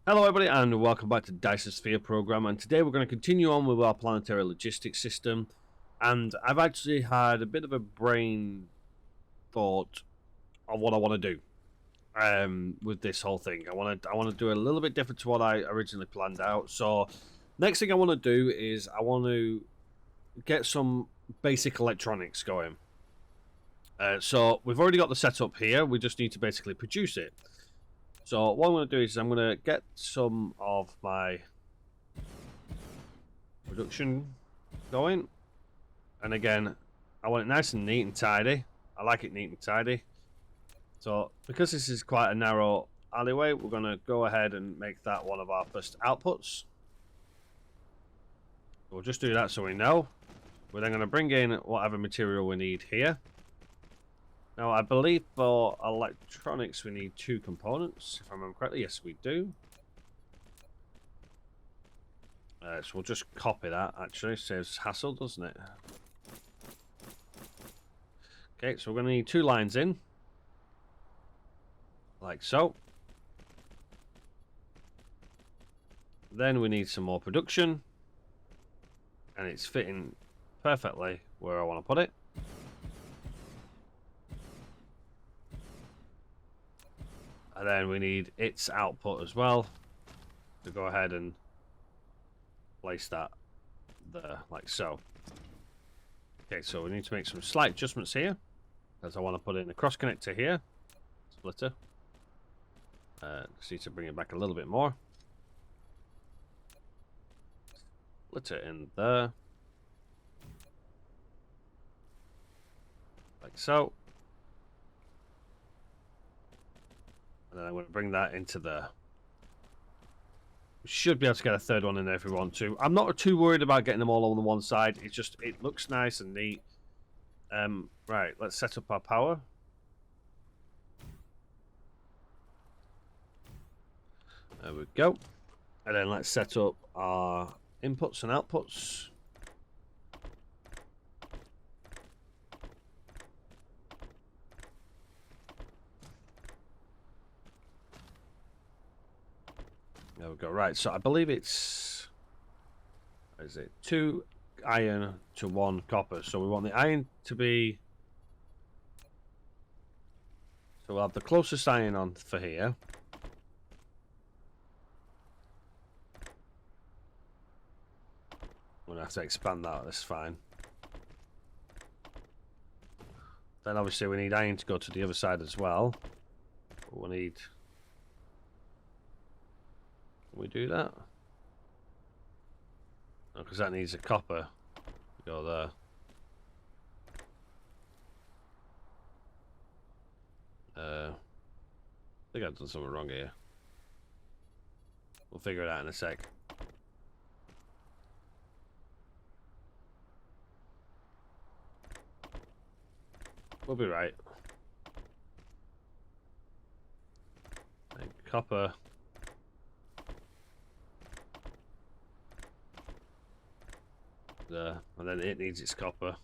Hello everybody and welcome back to Dyson Sphere program, and today we're going to continue on with our planetary logistics system. And I've actually had a bit of a brain thought of what I want to do with this whole thing. I want to do a little bit different to what I originally planned out. So next thing I want to do is I want to get some basic electronics going. So we've already got the setup here, we just need to basically produce it. So what I'm going to do is I'm going to get some of my production going. And again, I want it nice and neat and tidy. I like it neat and tidy. So because this is quite a narrow alleyway, we're going to go ahead and make that one of our first outputs. We'll just do that so we know. We're then going to bring in whatever material we need here. Now, I believe for electronics we need 2 components, if I remember correctly. Yes, we do. So we'll just copy that, actually. Saves hassle, doesn't it? Okay, so we're going to need 2 lines in. Like so. Then we need some more production. And it's fitting perfectly where I want to put it. And then we need its output as well to go ahead and place that there, like so. Okay, so we need to make some slight adjustments here, as I want to put in a cross connector here, splitter. Just need to bring it back a little bit more. Splitter in there, like so. And then I'm going to bring that into there. We should be able to get a 3rd one in there if we want to. I'm not too worried about getting them all on the one side. It's just, it looks nice and neat. Right, let's set up our power. There we go. And then let's set up our inputs and outputs. There we go. Right, so I believe it's, what is it, 2 iron to 1 copper. So we want the iron to be, so we'll have the closest iron on for here. I'm gonna have to expand that. That's fine. Then obviously we need iron to go to the other side as well. But we need. Can we do that? No, because that needs a copper to go there. I think I've done something wrong here. We'll figure it out in a sec. We'll be right. And copper. There, and then it needs its copper.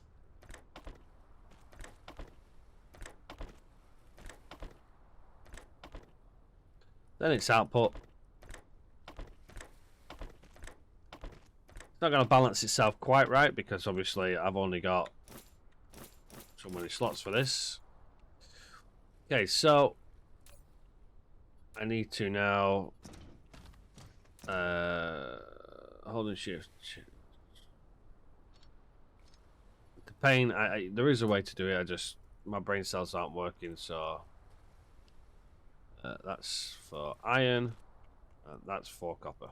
Then its output. It's not going to balance itself quite right because obviously I've only got so many slots for this. Okay, so I need to now hold and shift. The pain, there is a way to do it. I just, my brain cells aren't working, so that's for iron, and that's for copper.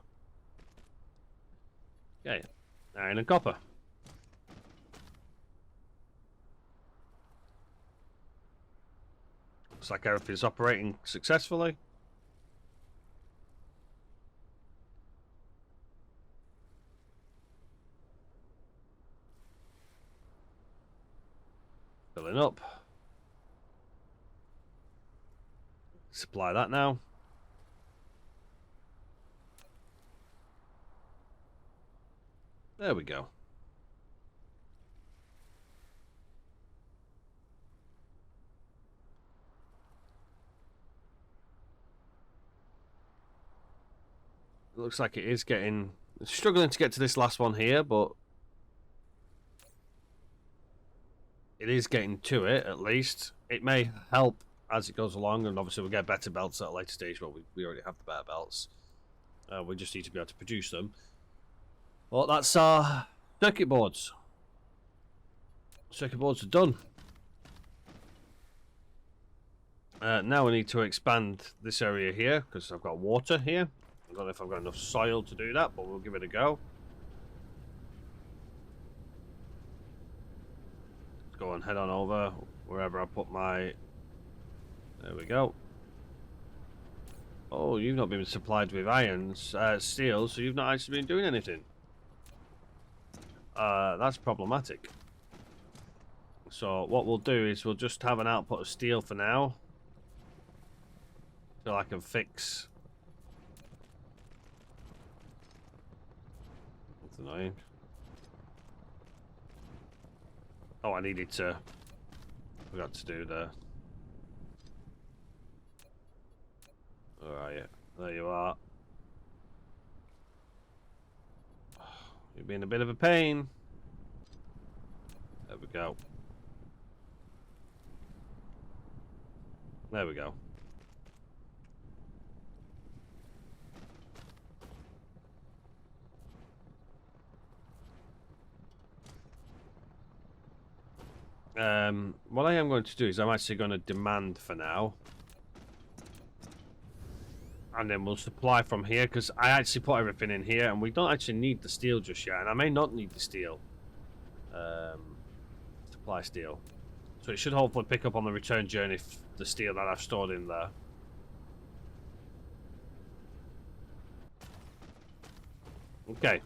Okay, iron and copper. Looks like everything's operating successfully. Filling up. Supply that now. There we go. It looks like it is getting... Struggling to get to this last one here, but... It is getting to it, at least. It may help as it goes along, and obviously we'll get better belts at a later stage, but we already have the better belts. We just need to be able to produce them. Well, that's our circuit boards. Circuit boards are done. Now we need to expand this area here, because I've got water here. I don't know if I've got enough soil to do that, but we'll give it a go. Let's go and head on over wherever I put my... There we go. Oh, you've not been supplied with steel, so you've not actually been doing anything. That's problematic. So what we'll do is we'll just have an output of steel for now. Till I can fix... That's annoying. Oh, I needed to... Forgot to do the... Where are you? There you are. You're being a bit of a pain. There we go. There we go. What I am going to do is I'm actually going to demand for now. And then we'll supply from here, because I actually put everything in here, and we don't actually need the steel just yet, and I may not need the steel. Supply steel. So it should hopefully pick up on the return journey the steel that I've stored in there. Okay.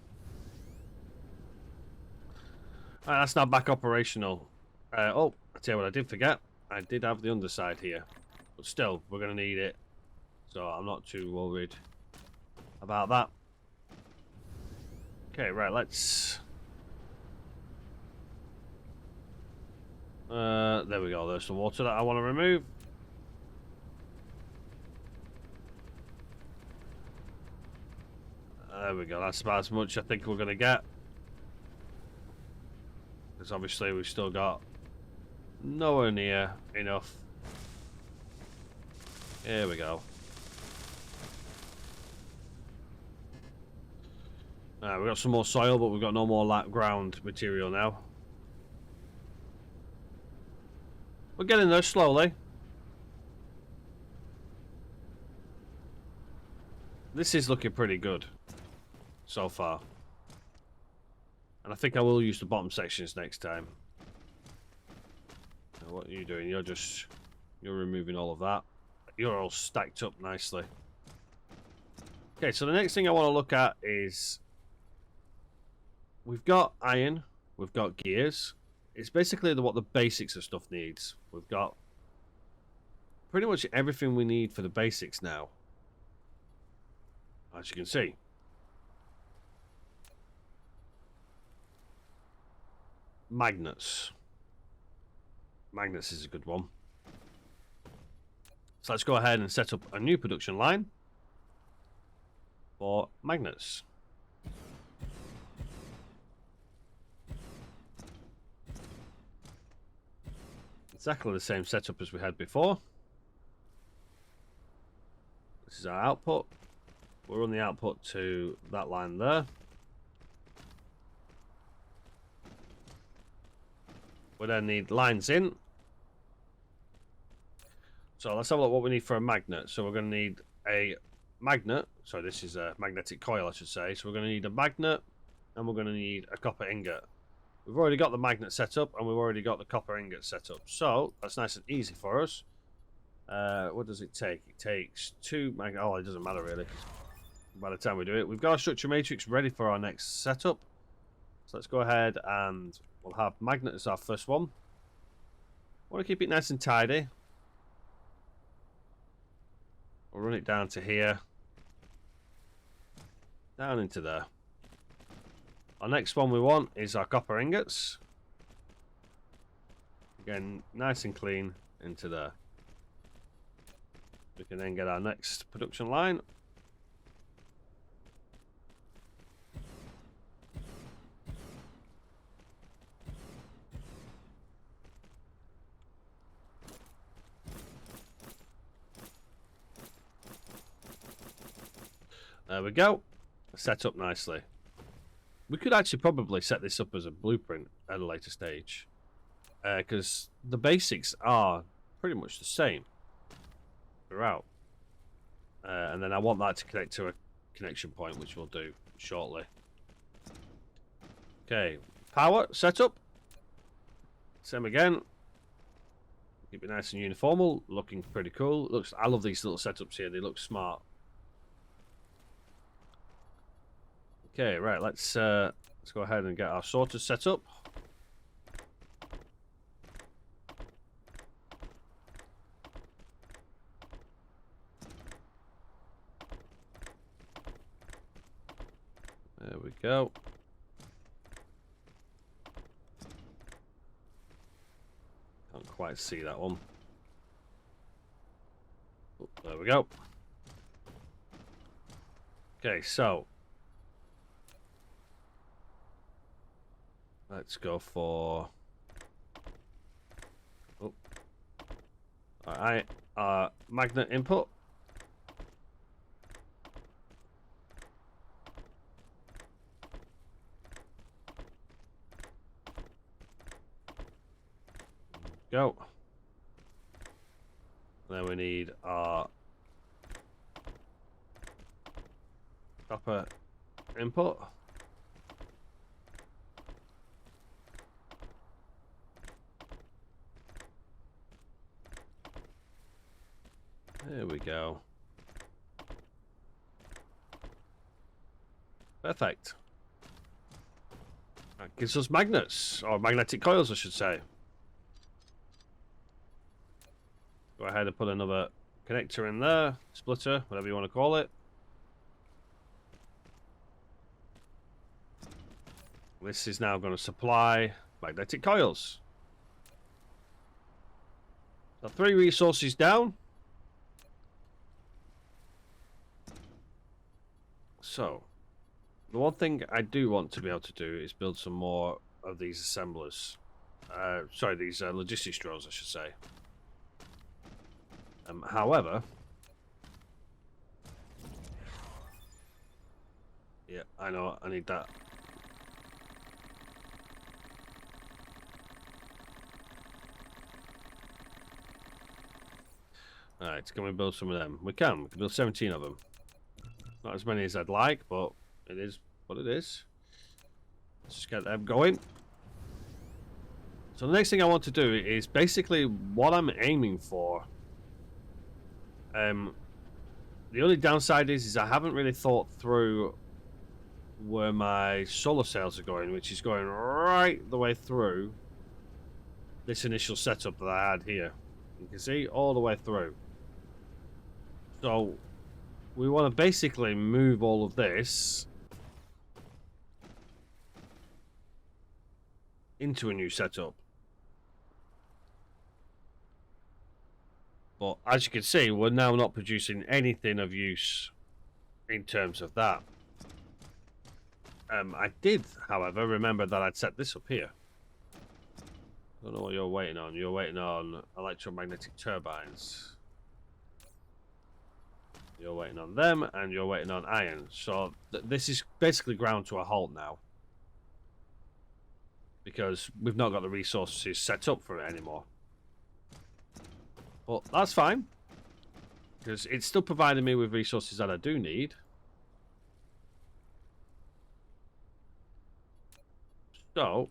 Alright, that's now back operational. Oh, I'll tell you what I did forget. I did have the underside here. But still, we're going to need it. So I'm not too worried about that. Okay, right, let's... there we go. There's the water that I want to remove. There we go. That's about as much I think we're going to get. Because obviously we've still got nowhere near enough. Here we go. We've got some more soil, but we've got no more ground material now. We're getting there slowly. This is looking pretty good so far. And I think I will use the bottom sections next time. Now, what are you doing? You're removing all of that. You're all stacked up nicely. Okay, so the next thing I want to look at is... We've got iron, we've got gears. It's basically what the basics of stuff needs. We've got pretty much everything we need for the basics now. As you can see. Magnets. Magnets is a good one. So let's go ahead and set up a new production line for magnets. Exactly the same setup as we had before. This is our output. We'll run the output to that line there. We then need lines in. So let's have a look what we need for a magnet. So we're going to need a magnet. So this is a magnetic coil, I should say. So we're going to need a magnet, and we're going to need a copper ingot. We've already got the magnet set up, and we've already got the copper ingot set up. So that's nice and easy for us. What does it take? It takes 2 magnet. Oh, it doesn't matter really. By the time we do it, we've got our structure matrix ready for our next setup. So let's go ahead and we'll have magnet as our first one. Want to keep it nice and tidy. We'll run it down to here. Down into there. Our next one we want is our copper ingots. Again, nice and clean into there. We can then get our next production line. There we go. Set up nicely. We could actually probably set this up as a blueprint at a later stage. Because the basics are pretty much the same throughout. And then I want that to connect to a connection point, which we'll do shortly. Okay, power setup. Same again. Keep it nice and uniform. Looking pretty cool. Looks. I love these little setups here. They look smart. Okay, right. Let's go ahead and get our sorters set up. There we go. Can't quite see that one. Oh, there we go. Okay, so let's go for. Oh, alright. Magnet input. Go. Then we need our copper input. There we go. Perfect. That gives us magnets, or magnetic coils, I should say. Go ahead and put another connector in there, splitter, whatever you want to call it. This is now going to supply magnetic coils. So 3 resources down. So, the one thing I do want to be able to do is build some more of these assemblers. Sorry, these logistics drones, I should say. However, yeah, I know, I need that. Alright, can we build some of them? We can build 17 of them. Not as many as I'd like, but it is what it is. Let's just get them going. So the next thing I want to do is basically what I'm aiming for. The only downside is I haven't really thought through where my solar cells are going, which is going right the way through this initial setup that I had here. You can see all the way through. So we want to basically move all of this into a new setup. But as you can see, we're now not producing anything of use in terms of that. I did, however, remember that I'd set this up here. I don't know what you're waiting on. You're waiting on electromagnetic turbines. You're waiting on them, and you're waiting on iron. So this is basically ground to a halt now. Because we've not got the resources set up for it anymore. But that's fine. Because it's still providing me with resources that I do need. So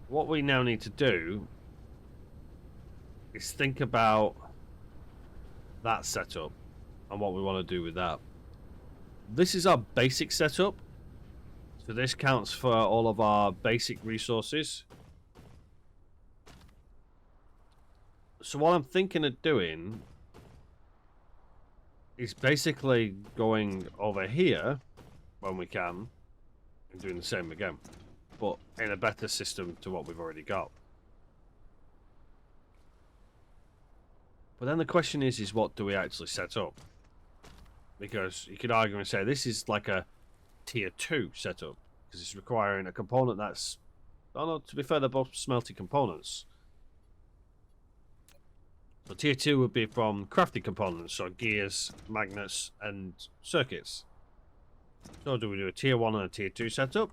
what we now need to do is think about that setup and what we want to do with that. This is our basic setup. So this counts for all of our basic resources. So what I'm thinking of doing is basically going over here when we can and doing the same again, but in a better system to what we've already got. But then the question is what do we actually set up? Because you could argue and say this is like a tier 2 setup because it's requiring a component that's, oh no, to be fair, they're both smelty components. So tier 2 would be from crafting components, so gears, magnets, and circuits. So do we do a tier 1 and a tier 2 setup?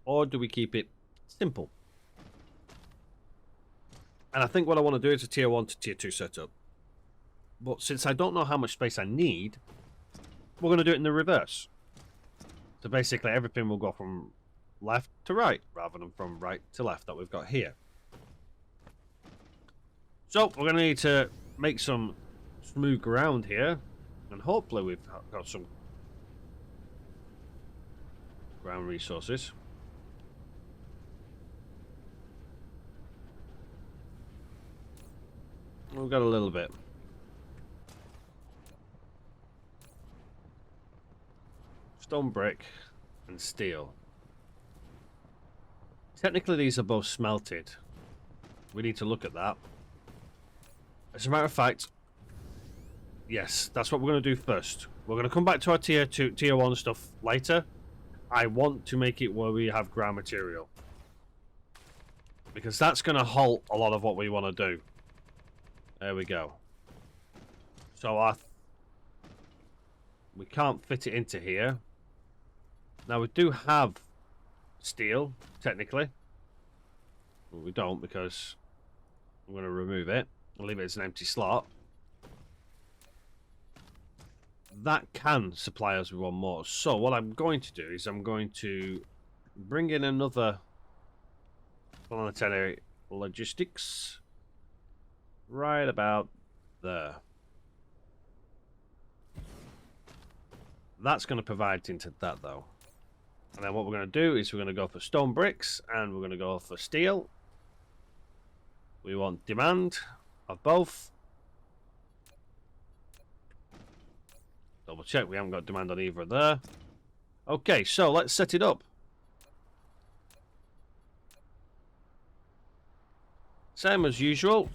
Or do we keep it simple? And I think what I want to do is a tier 1 to tier 2 setup. But since I don't know how much space I need, we're going to do it in the reverse. So basically everything will go from left to right, rather than from right to left that we've got here. So we're going to need to make some smooth ground here. And hopefully we've got some ground resources. We've got a little bit. Stone brick and steel. Technically these are both smelted. We need to look at that. As a matter of fact, yes, that's what we're going to do first. We're going to come back to our tier 2, tier 1 stuff later. I want to make it where we have ground material. Because that's going to halt a lot of what we want to do. There we go. So we can't fit it into here. Now we do have steel, technically. Well, we don't, because I'm going to remove it. I'll leave it as an empty slot. That can supply us with one more. So what I'm going to do is I'm going to bring in another planetary logistics right about there. That's going to provide into that though. And then what we're going to do is we're going to go for stone bricks and we're going to go for steel. We want demand of both. Double check we haven't got demand on either there. Okay, so let's set it up. Same as usual.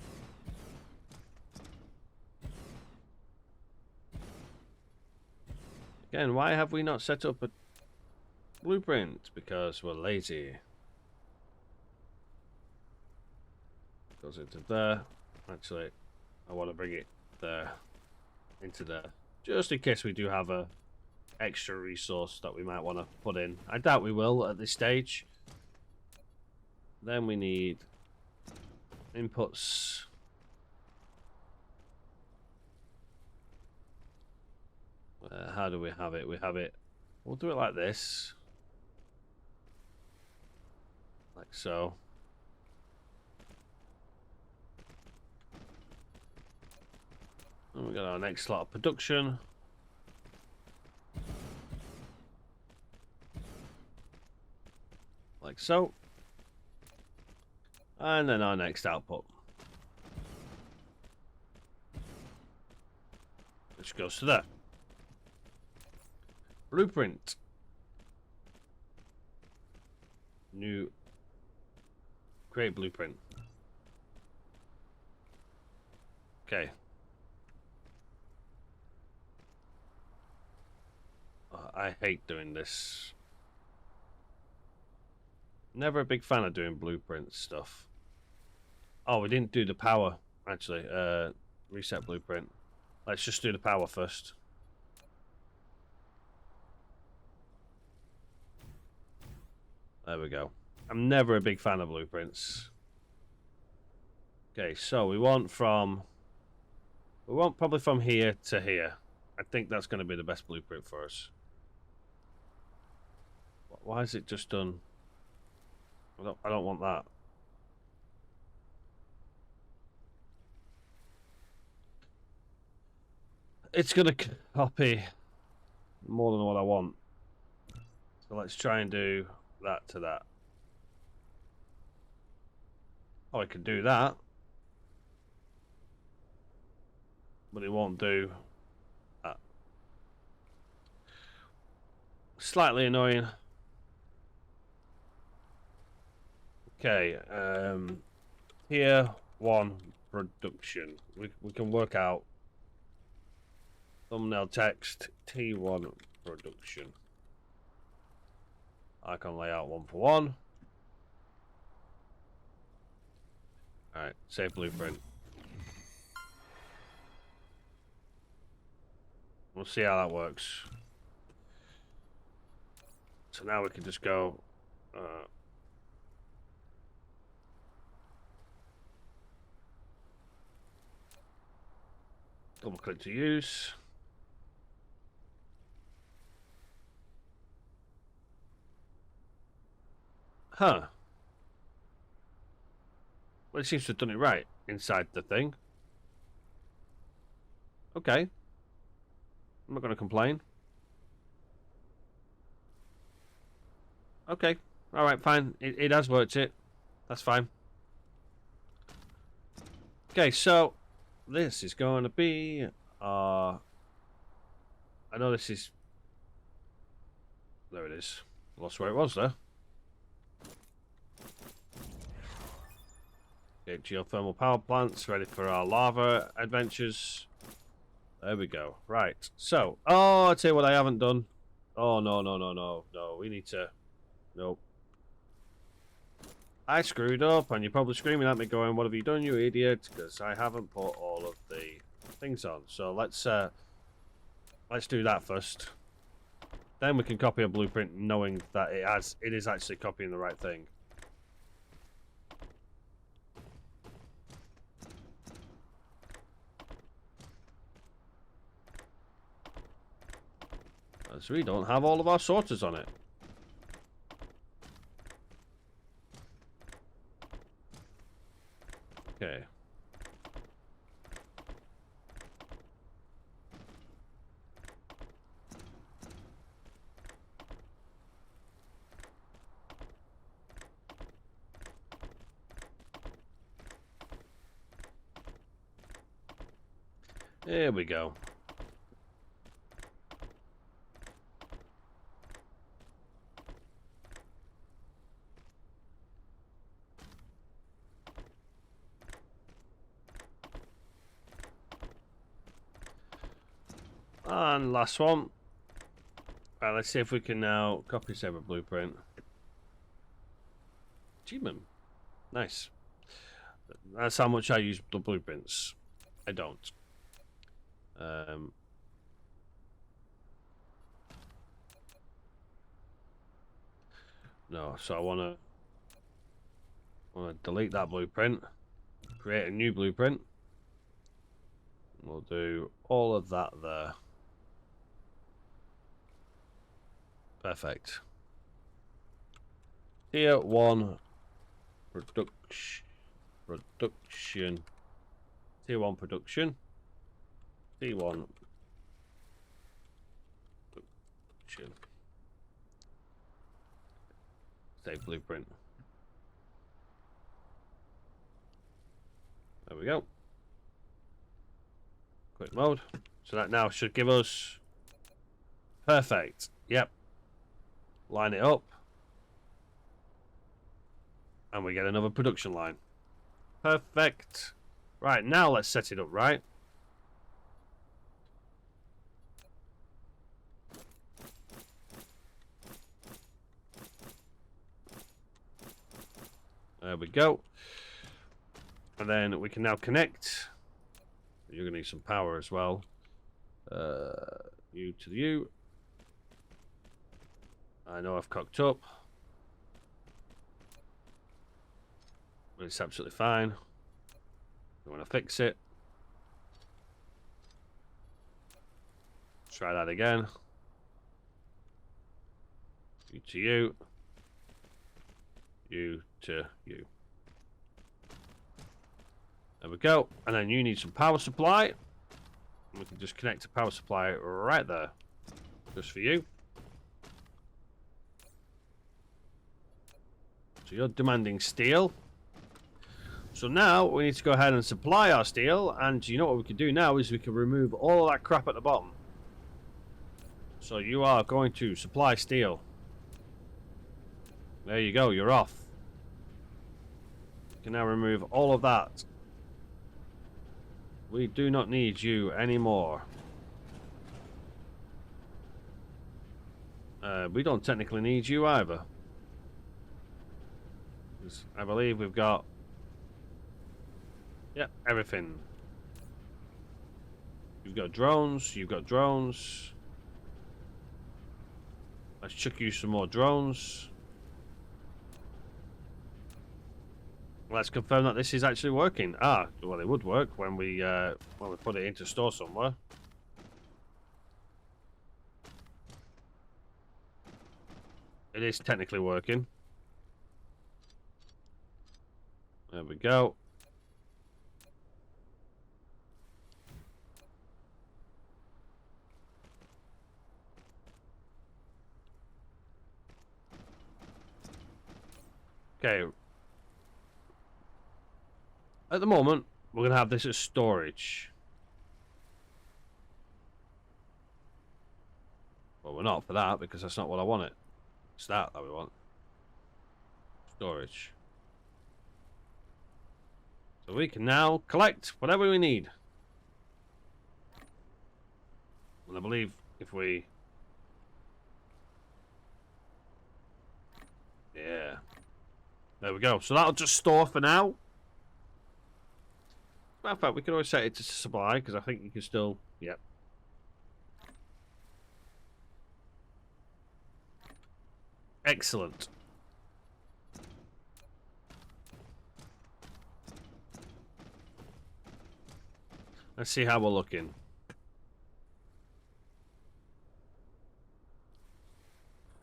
Again, why have we not set up a blueprint? Because we're lazy. Goes into there. Actually, I want to bring it there. Into there. Just in case we do have a extra resource that we might want to put in. I doubt we will at this stage. Then we need inputs. How do we have it? We have it. We'll do it like this. Like so. And we got our next slot of production. Like so. And then our next output. Which goes to there. Blueprint. New. Create blueprint. Okay. I hate doing this. Never a big fan of doing blueprint stuff. Oh, we didn't do the power, actually. Reset blueprint. Let's just do the power first. There we go. I'm never a big fan of blueprints. Okay, so we want probably from here to here. I think that's going to be the best blueprint for us. Why is it just done? I don't want that. It's going to copy more than what I want. So let's try and do that to that. Oh, I could do that. But it won't do that. Slightly annoying. Okay, tier 1 production. We can work out thumbnail text T1 production. Icon layout 1 for 1. Alright, save blueprint. We'll see how that works. So now we can just go... double click to use. Huh. Well, it seems to have done it right inside the thing. Okay. I'm not going to complain. Okay. Alright, fine. It has worked it. That's fine. Okay, so this is going to be... I know this is... There it is. Lost where it was there. Okay, geothermal power plants ready for our lava adventures. There we go. Right. So, I'll tell you what I haven't done. Oh, no. We need to... Nope. I screwed up, and you're probably screaming at me going, what have you done, you idiot? Because I haven't put all of the things on. So let's do that first. Then we can copy a blueprint knowing that it is actually copying the right thing. As we don't have all of our sorters on it. Okay. There we go. And last one. Right, let's see if we can now copy save a blueprint. Achievement. Nice. That's how much I use the blueprints. I don't. No, so I want to delete that blueprint, create a new blueprint. We'll do all of that there. Perfect. Tier 1 production. Tier 1 production. T1 production. Save blueprint. There we go. Quick mode. So that now should give us... Perfect. Yep. Line it up. And we get another production line. Perfect. Right, now let's set it up right. There we go. And then we can now connect. You're going to need some power as well. U to the U. I know I've cocked up. But it's absolutely fine. You want to fix it. Try that again. U to U. U to U. There we go. And then you need some power supply. And we can just connect a power supply right there. Just for you. So you're demanding steel. So now we need to go ahead and supply our steel. And you know what we can do now is we can remove all of that crap at the bottom. So you are going to supply steel. There you go, you're off. You can now remove all of that. We do not need you anymore. We don't technically need you either. I believe we've got Yeah, everything. You've got drones. You've got drones. Let's chuck you some more drones. Let's confirm that this is actually working. Ah, well, it would work when we put it into store somewhere. It is technically working. There we go. Okay. At the moment, we're going to have this as storage. Well, we're not for that, because that's not what I wanted. It's that we want. Storage. So we can now collect whatever we need. And I believe if we... Yeah. There we go. So that'll just store for now. Matter of fact, we can always set it to supply, because I think you can still... Yep. Excellent. Let's see how we're looking.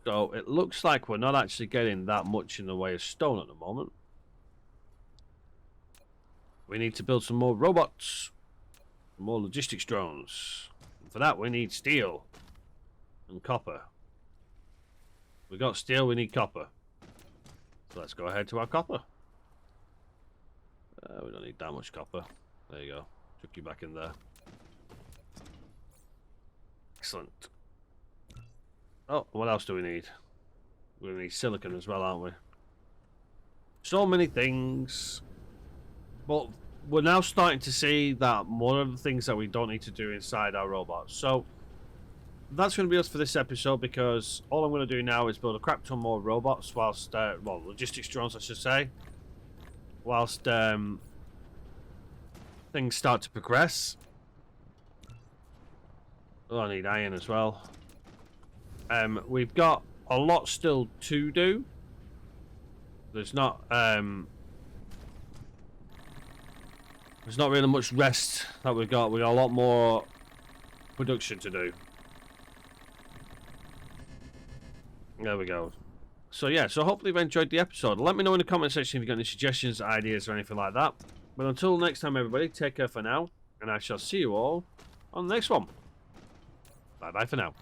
So it looks like we're not actually getting that much in the way of stone at the moment. We need to build some more robots, more logistics drones. And for that, we need steel and copper. We got steel, we need copper. So let's go ahead to our copper. We don't need that much copper. There you go. Chuck you back in there. Excellent. Oh, what else do we need? We're going to need silicon as well, aren't we? So many things. But we're now starting to see that more of the things that we don't need to do inside our robots. So that's going to be us for this episode, because all I'm going to do now is build a crap ton more robots whilst, well, logistics drones I should say, whilst things start to progress. Oh, I need iron as well. We've got a lot still to do. There's not really much rest that we've got. We've got a lot more production to do. There we go. So yeah, so hopefully you've enjoyed the episode. Let me know in the comment section if you've got any suggestions, ideas, or anything like that. But until next time, everybody, take care for now, and I shall see you all on the next one. Bye bye for now.